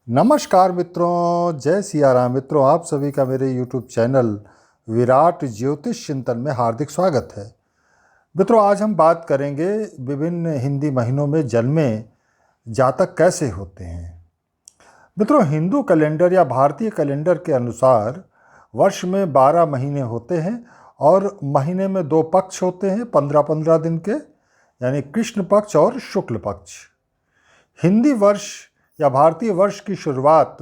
नमस्कार मित्रों, जय सिया राम। मित्रों, आप सभी का मेरे YouTube चैनल विराट ज्योतिष चिंतन में हार्दिक स्वागत है। मित्रों, आज हम बात करेंगे विभिन्न हिंदी महीनों में जन्मे जातक कैसे होते हैं। मित्रों, हिंदू कैलेंडर या भारतीय कैलेंडर के अनुसार वर्ष में 12 महीने होते हैं और महीने में 2 पक्ष होते हैं 15-15 दिन के, यानी कृष्ण पक्ष और शुक्ल पक्ष। हिंदी वर्ष या भारतीय वर्ष की शुरुआत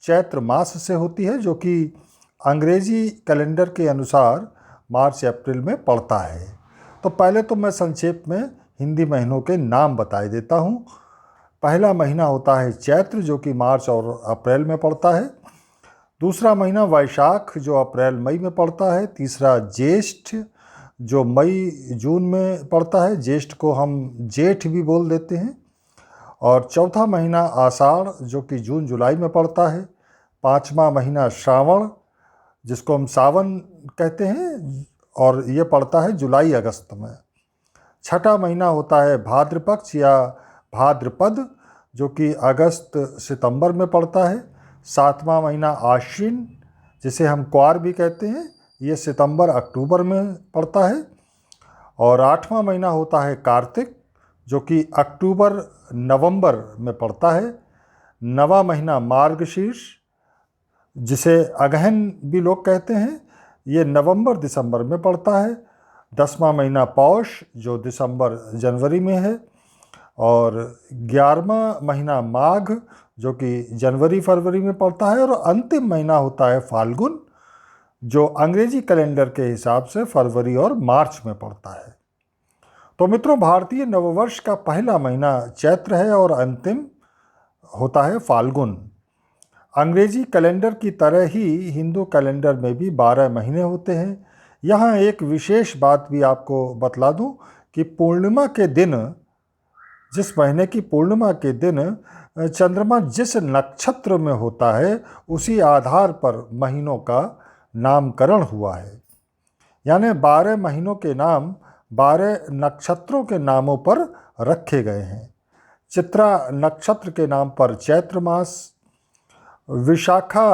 चैत्र मास से होती है, जो कि अंग्रेजी कैलेंडर के अनुसार मार्च अप्रैल में पड़ता है। तो पहले तो मैं संक्षेप में हिंदी महीनों के नाम बता देता हूँ। पहला महीना होता है चैत्र, जो कि मार्च और अप्रैल में पड़ता है। दूसरा महीना वैशाख, जो अप्रैल मई में पड़ता है। तीसरा ज्येष्ठ, जो मई जून में पड़ता है। ज्येष्ठ को हम जेठ भी बोल देते हैं। और चौथा महीना आषाढ़, जो कि जून जुलाई में पड़ता है। पाँचवा महीना श्रावण, जिसको हम सावन कहते हैं, और ये पड़ता है जुलाई अगस्त में। छठा महीना होता है भाद्र पक्ष या भाद्रपद, जो कि अगस्त सितंबर में पड़ता है। सातवां महीना आश्विन, जिसे हम क्वार भी कहते हैं, ये सितंबर अक्टूबर में पड़ता है। और आठवां महीना होता है कार्तिक, जो कि अक्टूबर नवंबर में पड़ता है। नवा महीना मार्गशीर्ष, जिसे अगहन भी लोग कहते हैं, ये नवंबर दिसंबर में पड़ता है। 10वां महीना पौष, जो दिसंबर जनवरी में है। और 11वां महीना माघ, जो कि जनवरी फरवरी में पड़ता है। और अंतिम महीना होता है फाल्गुन, जो अंग्रेजी कैलेंडर के हिसाब से फरवरी और मार्च में पड़ता है। तो मित्रों, भारतीय नववर्ष का पहला महीना चैत्र है और अंतिम होता है फाल्गुन। अंग्रेजी कैलेंडर की तरह ही हिंदू कैलेंडर में भी 12 महीने होते हैं। यहाँ एक विशेष बात भी आपको बतला दूं कि पूर्णिमा के दिन, जिस महीने की पूर्णिमा के दिन चंद्रमा जिस नक्षत्र में होता है, उसी आधार पर महीनों का नामकरण हुआ है। यानी 12 महीनों के नाम 12 नक्षत्रों के नामों पर रखे गए हैं। चित्रा नक्षत्र के नाम पर चैत्र मास, विशाखा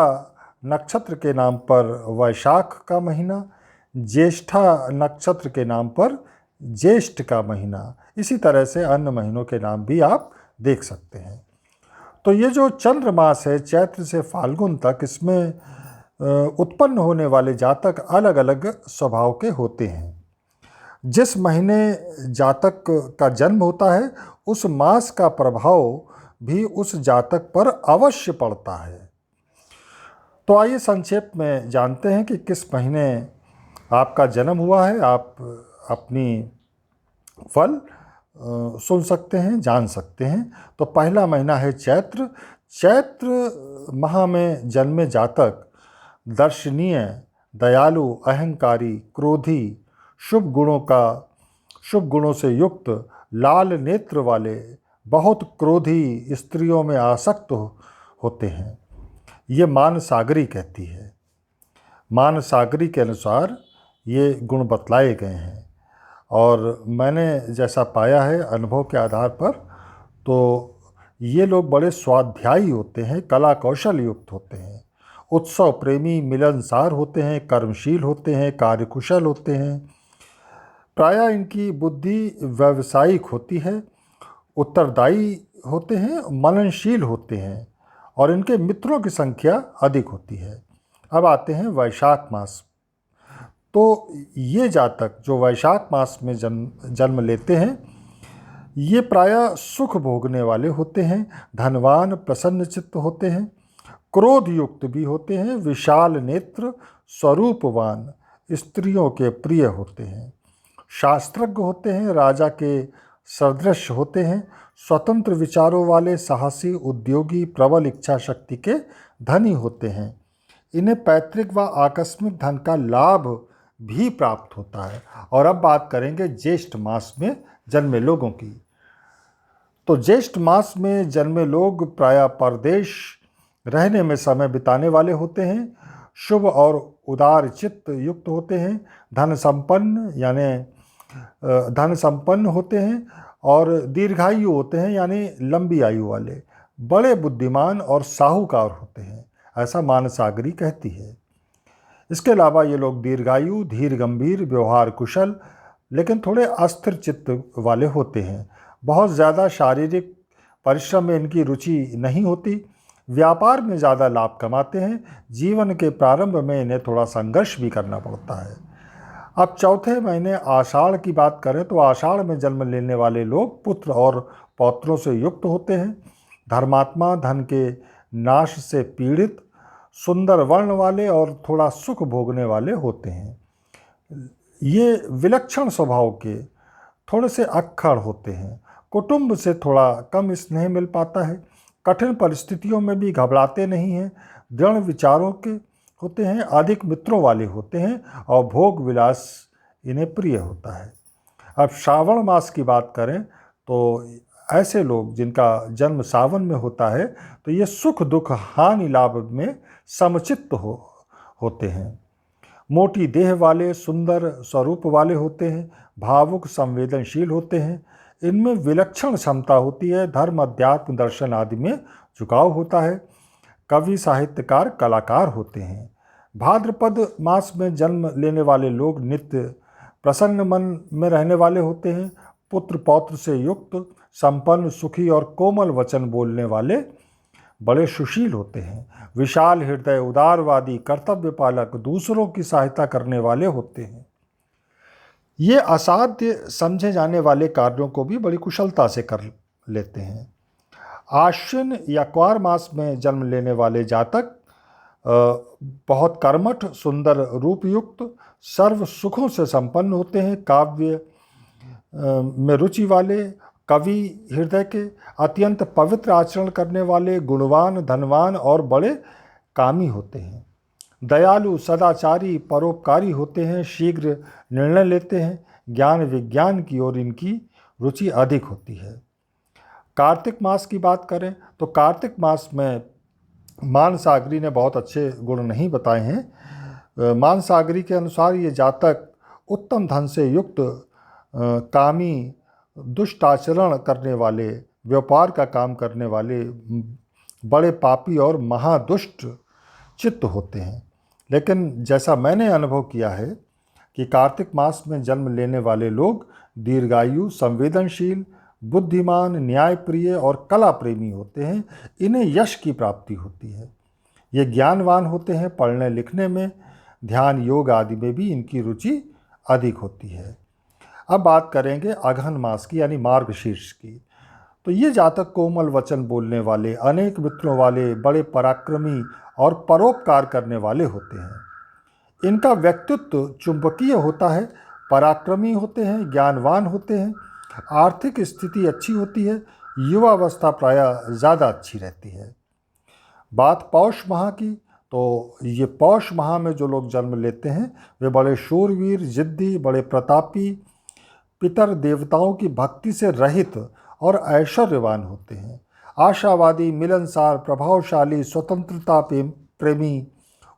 नक्षत्र के नाम पर वैशाख का महीना, ज्येष्ठा नक्षत्र के नाम पर ज्येष्ठ का महीना। इसी तरह से अन्य महीनों के नाम भी आप देख सकते हैं। तो ये जो चंद्र मास है, चैत्र से फाल्गुन तक, इसमें उत्पन्न होने वाले जातक अलग अलग स्वभाव के होते हैं। जिस महीने जातक का जन्म होता है, उस मास का प्रभाव भी उस जातक पर अवश्य पड़ता है। तो आइए संक्षेप में जानते हैं कि किस महीने आपका जन्म हुआ है। आप अपनी फल सुन सकते हैं, जान सकते हैं। तो पहला महीना है चैत्र। चैत्र माह में जन्मे जातक दर्शनीय, दयालु, अहंकारी, क्रोधी, शुभ गुणों से युक्त, लाल नेत्र वाले, बहुत क्रोधी स्त्रियों में आसक्त होते हैं। ये मानसागरी कहती है। मानसागरी के अनुसार ये गुण बतलाए गए हैं। और मैंने जैसा पाया है अनुभव के आधार पर, तो ये लोग बड़े स्वाध्यायी होते हैं, कला कौशल युक्त होते हैं, उत्सव प्रेमी, मिलनसार होते हैं, कर्मशील होते हैं, कार्यकुशल होते हैं। प्रायः इनकी बुद्धि व्यावसायिक होती है, उत्तरदायी होते हैं, मननशील होते हैं, और इनके मित्रों की संख्या अधिक होती है। अब आते हैं वैशाख मास। तो ये जातक जो वैशाख मास में जन्म लेते हैं, ये प्रायः सुख भोगने वाले होते हैं, धनवान, प्रसन्नचित्त होते हैं, क्रोध युक्त भी होते हैं, विशाल नेत्र, स्वरूपवान, स्त्रियों के प्रिय होते हैं, शास्त्रज्ञ होते हैं, राजा के सदृश होते हैं, स्वतंत्र विचारों वाले, साहसी, उद्योगी, प्रबल इच्छा शक्ति के धनी होते हैं। इन्हें पैतृक व आकस्मिक धन का लाभ भी प्राप्त होता है। और अब बात करेंगे ज्येष्ठ मास में जन्मे लोगों की। तो ज्येष्ठ मास में जन्मे लोग प्रायः परदेश रहने में समय बिताने वाले होते हैं, शुभ और उदार चित्त युक्त होते हैं, धन संपन्न होते हैं, और दीर्घायु होते हैं, यानी लंबी आयु वाले, बड़े बुद्धिमान और साहूकार होते हैं, ऐसा मानसागरी कहती है। इसके अलावा ये लोग दीर्घायु, धीर गंभीर, व्यवहार कुशल, लेकिन थोड़े अस्थिर चित्त वाले होते हैं। बहुत ज़्यादा शारीरिक परिश्रम में इनकी रुचि नहीं होती। व्यापार में ज़्यादा लाभ कमाते हैं। जीवन के प्रारंभ में इन्हें थोड़ा संघर्ष भी करना पड़ता है। अब चौथे महीने आषाढ़ की बात करें तो आषाढ़ में जन्म लेने वाले लोग पुत्र और पौत्रों से युक्त होते हैं। धर्मात्मा, धन के नाश से पीड़ित, सुंदर वर्ण वाले और थोड़ा सुख भोगने वाले होते हैं। ये विलक्षण स्वभाव के, थोड़े से अक्खड़ होते हैं। कुटुंब से थोड़ा कम स्नेह मिल पाता है। कठिन परिस्थितियों में भी घबराते नहीं हैं। दृढ़ विचारों के होते हैं, अधिक मित्रों वाले होते हैं और भोग विलास इन्हें प्रिय होता है। अब श्रावण मास की बात करें तो ऐसे लोग जिनका जन्म सावन में होता है तो ये सुख दुख हानि लाभ में समचित्त होते हैं। मोटी देह वाले, सुंदर स्वरूप वाले होते हैं। भावुक, संवेदनशील होते हैं। इनमें विलक्षण क्षमता होती है। धर्म, अध्यात्म, दर्शन आदि में झुकाव होता है। कवि, साहित्यकार, कलाकार होते हैं। भाद्रपद मास में जन्म लेने वाले लोग नित्य प्रसन्न मन में रहने वाले होते हैं। पुत्र पौत्र से युक्त, संपन्न, सुखी और कोमल वचन बोलने वाले बड़े सुशील होते हैं। विशाल हृदय, उदारवादी, कर्तव्य पालक, दूसरों की सहायता करने वाले होते हैं। ये असाध्य समझे जाने वाले कार्यों को भी बड़ी कुशलता से कर लेते हैं। आश्विन या क्वार मास में जन्म लेने वाले जातक बहुत कर्मठ, सुंदर रूपयुक्त, सर्व सुखों से संपन्न होते हैं। काव्य में रुचि वाले, कवि हृदय के, अत्यंत पवित्र आचरण करने वाले, गुणवान, धनवान और बड़े कामी होते हैं। दयालु, सदाचारी, परोपकारी होते हैं। शीघ्र निर्णय लेते हैं। ज्ञान विज्ञान की ओर इनकी रुचि अधिक होती है। कार्तिक मास की बात करें तो कार्तिक मास में मानसागरी ने बहुत अच्छे गुण नहीं बताए हैं। मानसागरी के अनुसार ये जातक उत्तम धन से युक्त, कामी, दुष्ट आचरण करने वाले, व्यापार का काम करने वाले, बड़े पापी और महादुष्ट चित्त होते हैं। लेकिन जैसा मैंने अनुभव किया है कि कार्तिक मास में जन्म लेने वाले लोग दीर्घायु, संवेदनशील, बुद्धिमान, न्यायप्रिय और कला प्रेमी होते हैं। इन्हें यश की प्राप्ति होती है। ये ज्ञानवान होते हैं। पढ़ने लिखने में, ध्यान, योग आदि में भी इनकी रुचि अधिक होती है। अब बात करेंगे अगहन मास की यानी मार्गशीर्ष की। तो ये जातक कोमल वचन बोलने वाले, अनेक मित्रों वाले, बड़े पराक्रमी और परोपकार करने वाले होते हैं। इनका व्यक्तित्व चुंबकीय होता है। पराक्रमी होते हैं, ज्ञानवान होते हैं। आर्थिक स्थिति अच्छी होती है। युवावस्था प्रायः ज़्यादा अच्छी रहती है। बात पौष माह की, तो ये पौष माह में जो लोग जन्म लेते हैं वे बड़े शूरवीर, जिद्दी, बड़े प्रतापी, पितर देवताओं की भक्ति से रहित और ऐश्वर्यवान होते हैं। आशावादी, मिलनसार, प्रभावशाली, स्वतंत्रता प्रेमी,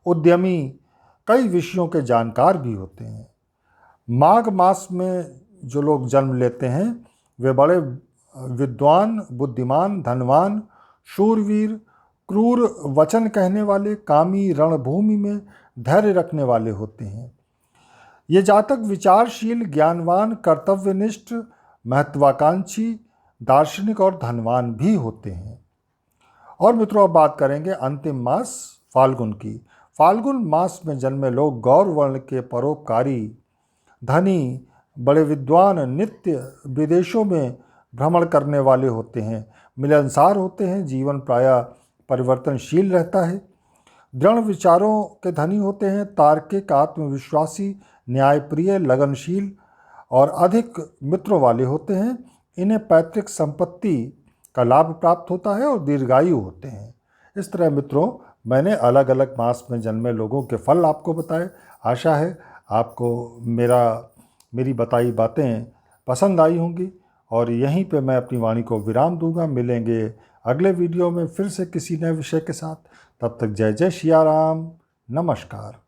उद्यमी, कई विषयों के जानकार भी होते हैं। माघ मास में जो लोग जन्म लेते हैं वे बड़े विद्वान, बुद्धिमान, धनवान, शूरवीर, क्रूर वचन कहने वाले, कामी, रणभूमि में धैर्य रखने वाले होते हैं। ये जातक विचारशील, ज्ञानवान, कर्तव्यनिष्ठ, महत्वाकांक्षी, दार्शनिक और धनवान भी होते हैं। और मित्रों, अब बात करेंगे अंतिम मास फाल्गुन की। फाल्गुन मास में जन्मे लोग गौर वर्ण के परोपकारी, धनी, बड़े विद्वान, नित्य विदेशों में भ्रमण करने वाले होते हैं। मिलनसार होते हैं। जीवन प्रायः परिवर्तनशील रहता है। दृढ़ विचारों के धनी होते हैं। तार्किक, आत्मविश्वासी, न्यायप्रिय, लगनशील और अधिक मित्रों वाले होते हैं। इन्हें पैतृक संपत्ति का लाभ प्राप्त होता है और दीर्घायु होते हैं। इस तरह मित्रों, मैंने अलग अलग मास में जन्मे लोगों के फल आपको बताए। आशा है आपको मेरी बताई बातें पसंद आई होंगी और यहीं पे मैं अपनी वाणी को विराम दूंगा। मिलेंगे अगले वीडियो में फिर से किसी नए विषय के साथ। तब तक जय जय सिया राम। नमस्कार।